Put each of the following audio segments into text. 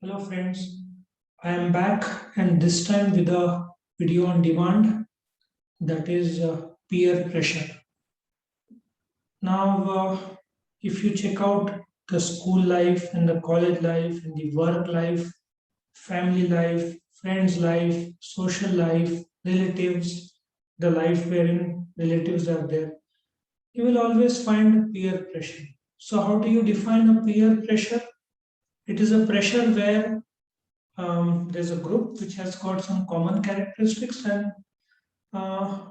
Hello friends, I am back and this time with a video on demand, that is peer pressure. Now, if you check out the school life and the college life and the work life, family life, friends life, social life, relatives, the life wherein relatives are there, you will always find peer pressure. So how do you define a peer pressure? It is a pressure where there's a group which has got some common characteristics, and uh,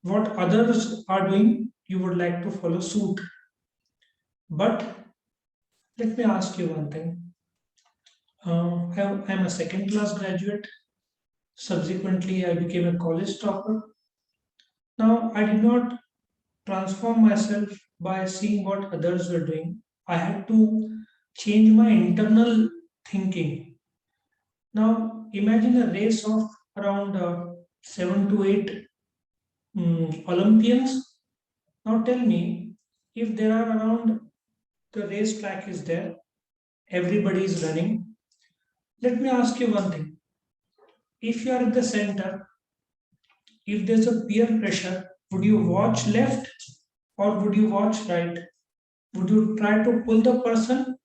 what others are doing, you would like to follow suit. But let me ask you one thing. I'm a second class graduate. Subsequently, I became a college topper. Now, I did not transform myself by seeing what others were doing. I had to change my internal thinking. Now, imagine a race of around 7 to 8 Olympians. Now tell me, if there are around, the racetrack is there, everybody is running. Let me ask you one thing. If you are at the center, if there's a peer pressure, would you watch left or would you watch right? Would you try to pull the person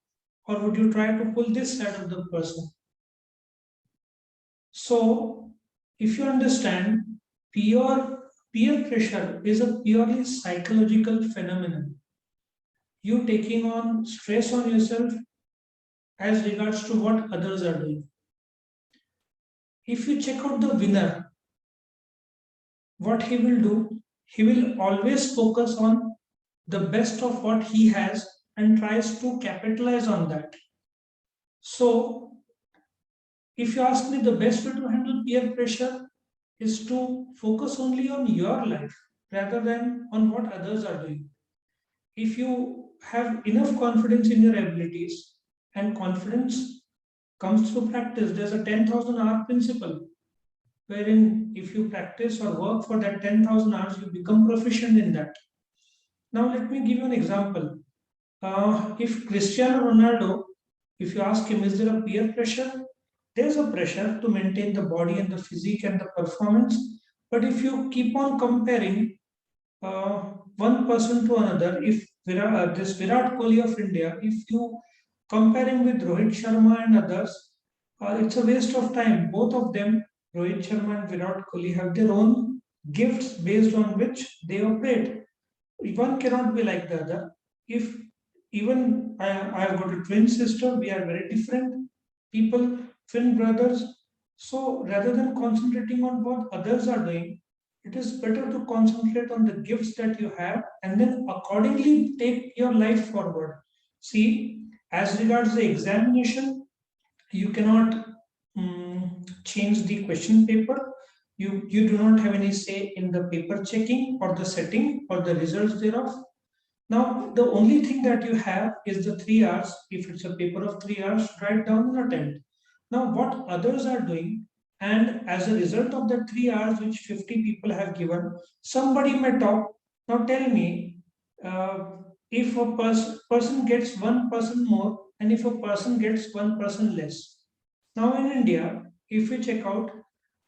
or would you try to pull this side of the person? So, if you understand, peer pressure is a purely psychological phenomenon. You taking on stress on yourself as regards to what others are doing. If you check out the winner, what he will do, he will always focus on the best of what he has and tries to capitalize on that. So, if you ask me, the best way to handle peer pressure is to focus only on your life rather than on what others are doing. If you have enough confidence in your abilities, and confidence comes through practice, there's a 10,000 hour principle wherein if you practice or work for that 10,000 hours, you become proficient in that. Now, let me give you an example. If Cristiano Ronaldo, if you ask him, is there a peer pressure? There's a pressure to maintain the body and the physique and the performance. But if you keep on comparing one person to another, if this Virat Kohli of India, if you compare him with Rohit Sharma and others, it's a waste of time. Both of them, Rohit Sharma and Virat Kohli, have their own gifts based on which they operate. One cannot be like the other. If even I have got a twin sister, we are very different people, twin brothers. So rather than concentrating on what others are doing, it is better to concentrate on the gifts that you have and then accordingly take your life forward. See, as regards the examination, you cannot change the question paper. You do not have any say in the paper checking or the setting or the results thereof. Now, the only thing that you have is the 3 hours. If it's a paper of 3 hours, write down an attempt. Now, what others are doing, and as a result of the 3 hours which 50 people have given, somebody may talk. Now, tell me, if a person gets 1% more, and if a person gets 1% less. Now, in India, if you check out,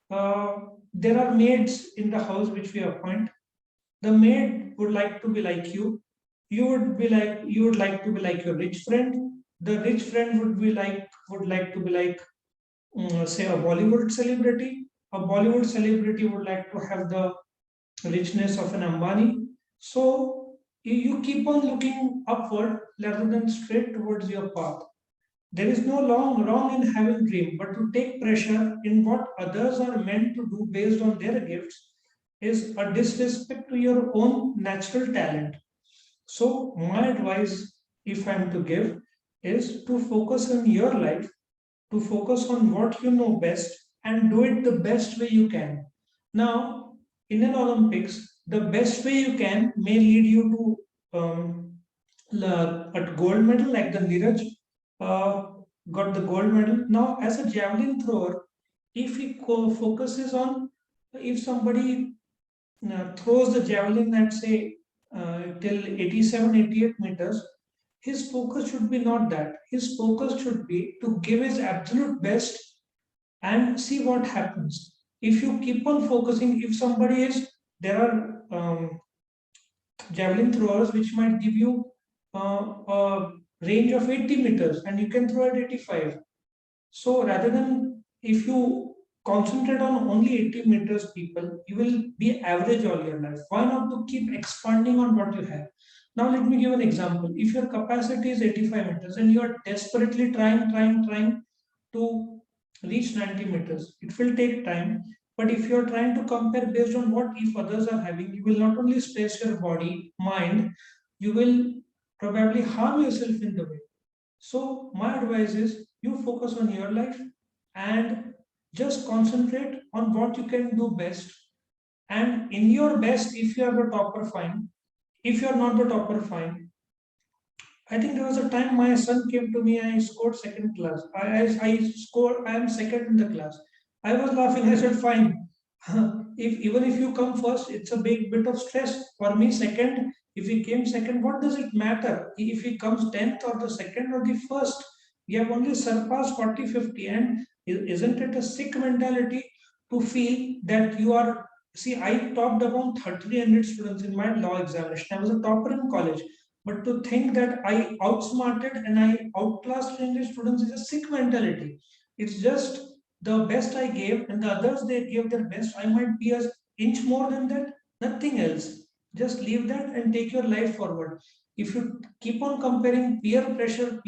uh, there are maids in the house which we appoint. The maid would like to be like you would like to be like your rich friend. The rich friend would like to be like, say, a Bollywood celebrity. A Bollywood celebrity would like to have the richness of an Ambani. So you keep on looking upward rather than straight towards your path. There is no wrong in having dream, but to take pressure in what others are meant to do based on their gifts is a disrespect to your own natural talent. So, my advice, if I'm to give, is to focus on your life, to focus on what you know best, and do it the best way you can. Now, in an Olympics, the best way you can may lead you to a gold medal, like the Neeraj uh, got the gold medal. Now, as a javelin thrower, if he focuses on, if somebody throws the javelin at say till 87, 88 meters, his focus should be not that. His focus should be to give his absolute best and see what happens. If you keep on focusing, if somebody is, there are javelin throwers which might give you a range of 80 meters and you can throw at 85. So rather than, if you concentrate on only 80 meters people, you will be average all your life. Why not to keep expanding on what you have? Now let me give an example. If your capacity is 85 meters and you are desperately trying to reach 90 meters, it will take time. But if you are trying to compare based on what if others are having, you will not only stress your body, mind, you will probably harm yourself in the way. So my advice is you focus on your life and just concentrate on what you can do best. And in your best, if you are the topper, fine. If you are not the topper, fine. I think there was a time my son came to me and I scored second class. I am second in the class. I was laughing. I said, fine. If even if you come first, it's a big bit of stress. For me, second, if he came second, what does it matter? If he comes 10th or the second or the first, we have only surpassed 40, 50. And isn't it a sick mentality to feel that you are? See, I topped around 300 students in my law examination. I was a topper in college. But to think that I outsmarted and I outclassed 300 students is a sick mentality. It's just the best I gave, and the others they gave their best. I might be an inch more than that, nothing else. Just leave that and take your life forward. If you keep on comparing peer pressure,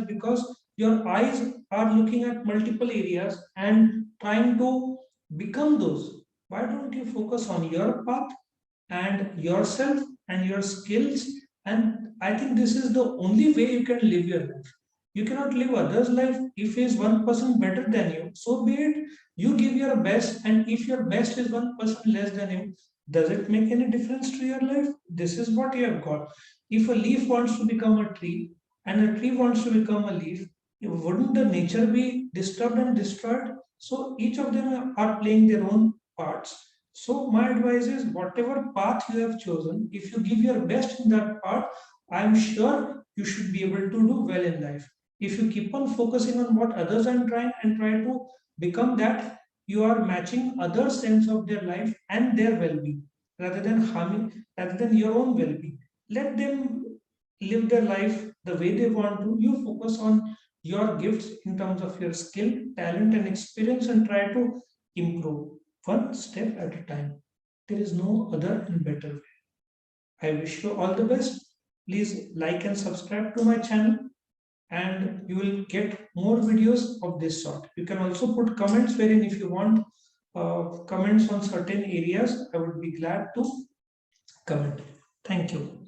because your eyes are looking at multiple areas and trying to become those, why don't you focus on your path and yourself and your skills? And I think this is the only way you can live your life. You cannot live others' life. If he is 1% better than you, so be it. You give your best, and if your best is 1% less than him, does it make any difference to your life? This is what you have got. If a leaf wants to become a tree and a tree wants to become a leaf, wouldn't the nature be disturbed and destroyed? So each of them are playing their own parts. So my advice is whatever path you have chosen, if you give your best in that path, I am sure you should be able to do well in life. If you keep on focusing on what others are trying and try to become that, you are matching others' sense of their life and their well-being rather than harming, rather than your own well-being. Let them live their life the way they want to. You focus on your gifts in terms of your skill, talent, and experience and try to improve one step at a time. There is no other and better way. I wish you all the best. Please like and subscribe to my channel and you will get more videos of this sort. You can also put comments wherein if you want comments on certain areas, I would be glad to comment. Thank you.